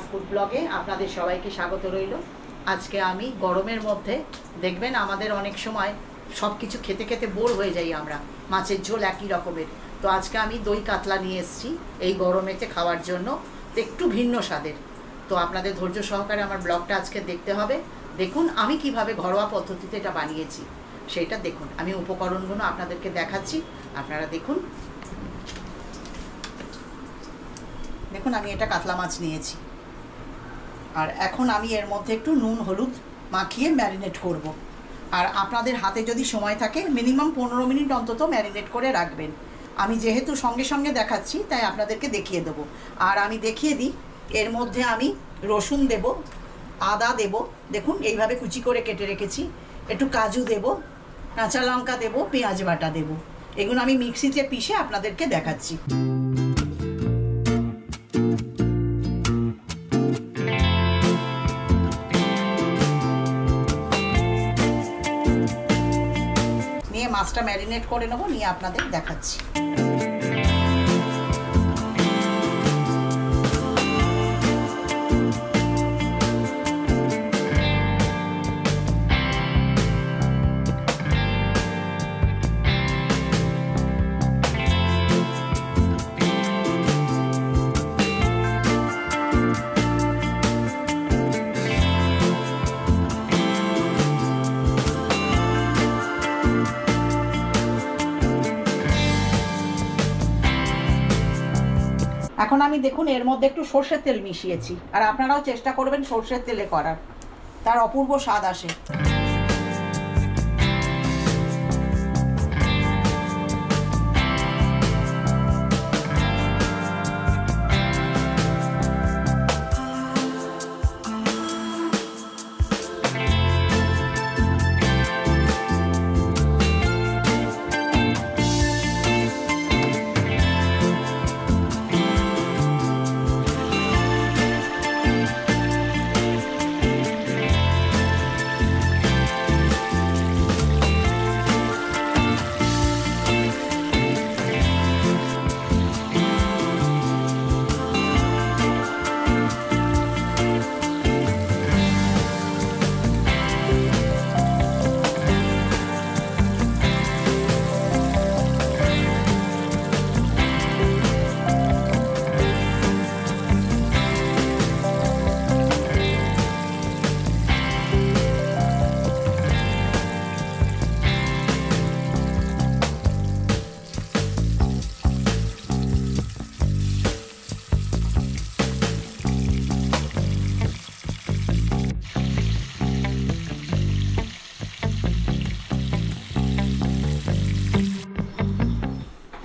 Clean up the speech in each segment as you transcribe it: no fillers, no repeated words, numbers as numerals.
রিমাস food ব্লগে আপনাদের সবাইকে স্বাগত রইল। আজকে আমি গরমের মধ্যে দেখবেন আমাদের অনেক সময় সব কিছু খেতে খেতে বোর হয়ে যাই আমরা, মাছের ঝোল একই রকমের। তো আজকে আমি দই কাতলা নিয়ে এসেছি এই গরমেতে খাওয়ার জন্য, একটু ভিন্ন স্বাদের। তো আপনাদের ধৈর্য সহকারে আমার ব্লগটা আজকে দেখতে হবে। দেখুন আমি কিভাবে ঘরোয়া পদ্ধতিতে এটা বানিয়েছি সেটা দেখুন। আমি উপকরণগুলো আপনাদেরকে দেখাচ্ছি, আপনারা দেখুন। দেখুন আমি এটা কাতলা মাছ নিয়েছি, আর এখন আমি এর মধ্যে একটু নুন হলুদ মাখিয়ে ম্যারিনেট করব। আর আপনাদের হাতে যদি সময় থাকে মিনিমাম 15 মিনিট অন্তত ম্যারিনেট করে রাখবেন। আমি যেহেতু সঙ্গে সঙ্গে দেখাচ্ছি তাই আপনাদেরকে দেখিয়ে দেবো। আর আমি দেখিয়ে দিই, এর মধ্যে আমি রসুন দেব, আদা দেব, দেখুন এইভাবে কুচি করে কেটে রেখেছি, একটু কাজু দেব, কাঁচা লঙ্কা দেব, পেঁয়াজ বাটা দেব। এগুলো আমি মিক্সিতে পিষে আপনাদেরকে দেখাচ্ছি। নিয়ে মাছটা ম্যারিনেট করে নেবো, নিয়ে আপনাদের দেখাচ্ছি। এখন আমি দেখুন এর মধ্যে একটু সর্ষের তেল মিশিয়েছি, আর আপনারাও চেষ্টা করবেন সর্ষের তেলে করার, তার অপূর্ব স্বাদ আসে।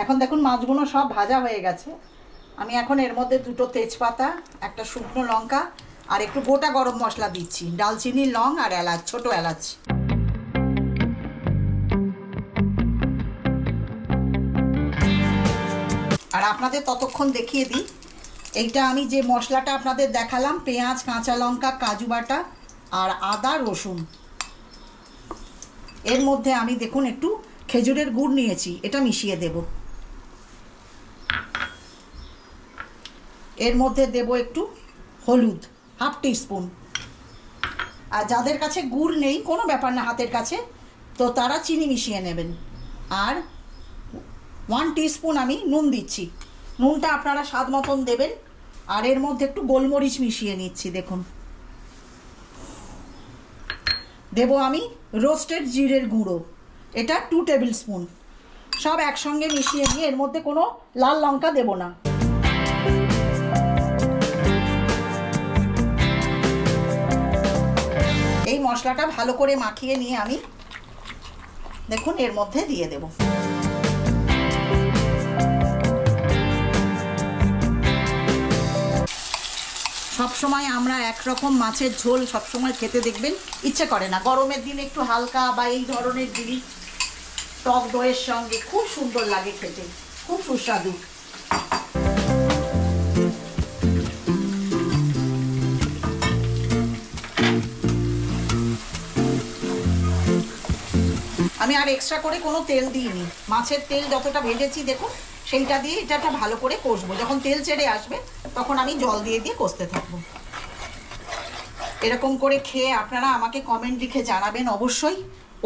এখন দেখুন মাছগুলো সব ভাজা হয়ে গেছে। আমি এখন এর মধ্যে 2টো তেজপাতা, একটা শুকনো লঙ্কা আর একটু গোটা গরম মশলা দিচ্ছি, ডালচিনি, লং আর এলাচ, ছোট এলাচ। আর আপনাদের ততক্ষণ দেখিয়ে দিই, এইটা আমি যে মশলাটা আপনাদের দেখালাম, পেঁয়াজ, কাঁচা লঙ্কা, কাজু বাটা আর আদা রসুন, এর মধ্যে আমি দেখুন একটু খেজুরের গুড় নিয়েছি, এটা মিশিয়ে দেব। এর মধ্যে দেব একটু হলুদ, 1/2 টিস্পুন। আর যাদের কাছে গুড় নেই কোনো ব্যাপার না, হাতের কাছে, তো তারা চিনি মিশিয়ে নেবেন। আর 1 টিস্পুন আমি নুন দিচ্ছি, নুনটা আপনারা স্বাদ মতন দেবেন। আর এর মধ্যে একটু গোলমরিচ মিশিয়ে নিচ্ছি, দেখুন। দেব আমি রোস্টেড জিরের গুঁড়ো, এটা 2 টেবিল স্পুন। সব একসঙ্গে মিশিয়ে নিয়ে এর মধ্যে কোনো লাল লঙ্কা দেব না। এই মশলাটা ভালো করে মাখিয়ে নিয়ে আমি দেখুন এর মধ্যে দিয়ে দেব। সবসময় আমরা একরকম মাছের ঝোল সবসময় খেতে দেখবেন ইচ্ছে করে না। গরমের দিনে একটু হালকা বা এই ধরনের জিনিস টক দইয়ের সঙ্গে খুব সুন্দর লাগে খেতে, খুব সুস্বাদু। আমি আর এক্সট্রা করে কোনো তেল দিইনি, মাছের তেল যতটা ভেজেছি দেখুন সেইটা দিয়ে এটা ভালো করে কষবো। যখন তেল ছেড়ে আসবে তখন আমি জল দিয়ে দিয়ে কষতে থাকবো। এরকম করে খেয়ে আপনারা আমাকে কমেন্ট লিখে জানাবেন অবশ্যই।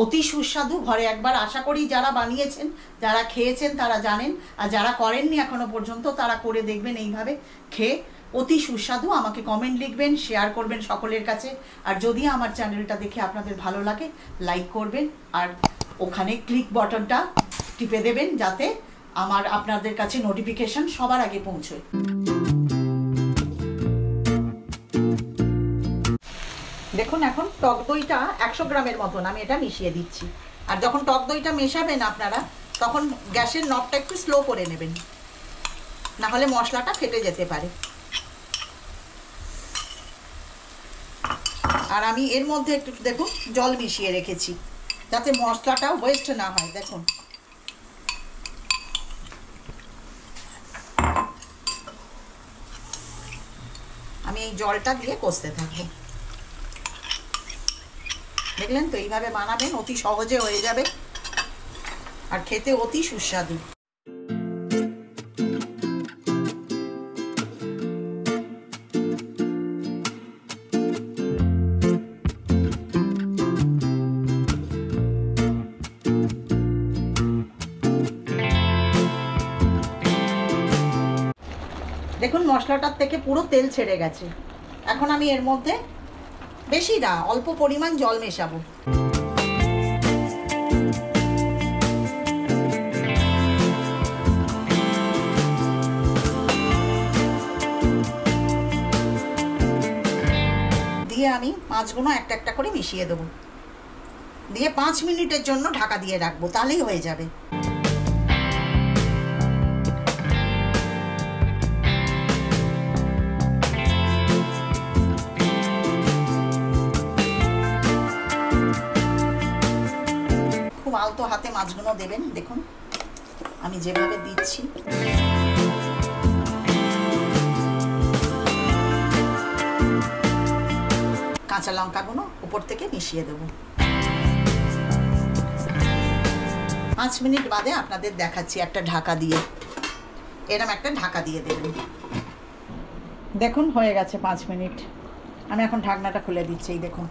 অতি সুস্বাদু, ঘরে একবার আশা করি যারা বানিয়েছেন, যারা খেয়েছেন তারা জানেন, আর যারা করেননি এখনো পর্যন্ত তারা করে দেখবেন এইভাবে খেয়ে। অতি সুস্বাদু। আমাকে কমেন্ট লিখবেন, শেয়ার করবেন সকলের কাছে। আর যদি আমার চ্যানেলটা দেখে আপনাদের ভালো লাগে লাইক করবেন, আর ওখানে ক্লিক বাটনটা টিপে দেবেন যাতে আপনাদের কাছে নোটিফিকেশন সবার আগে পৌঁছয়। দেখুন এখন টক দইটা 100 গ্রামের মতন আমি এটা মিশিয়ে দিচ্ছি। আর যখন টক দইটা মেশাবেন আপনারা, তখন গ্যাসের নবটা একটু স্লো করে নেবেন, না হলে মশলাটা ফেটে যেতে পারে। আর আমি এর মধ্যে একটু দেখুন জল মিশিয়ে রেখেছি যাতে মশলাটা ওয়েস্ট না হয়। দেখুন আমি এই জলটা দিয়ে কষতে থাকবো। দেখলেন তো, এইভাবে বানাবেন, অতি সহজে হয়ে যাবে আর খেতে অতি সুস্বাদু। দেখুন মশলাটার থেকে পুরো তেল ছেড়ে গেছে। এখন আমি এর মধ্যে বেশি না, অল্প পরিমাণ জল মেশাবো। দিয়ে আমি মাছগুলো একটা একটা করে মিশিয়ে দেবো, দিয়ে 5 মিনিটের জন্য ঢাকা দিয়ে রাখবো, তাহলেই হয়ে যাবে। খুব আলতো হাতে মাছগুলো দেবেন। দেখুন আমি যেভাবে দিচ্ছি। কাঁচা লঙ্কাগুলো উপর থেকে মিশিয়ে দেবো। 5 মিনিট বাদে আপনাদের দেখাচ্ছি একটা ঢাকা দিয়ে। এরকম একটা ঢাকা দিয়ে দেবেন। দেখুন হয়ে গেছে 5 মিনিট। আমি এখন ঢাকনাটা খুলে দিচ্ছি। দেখুন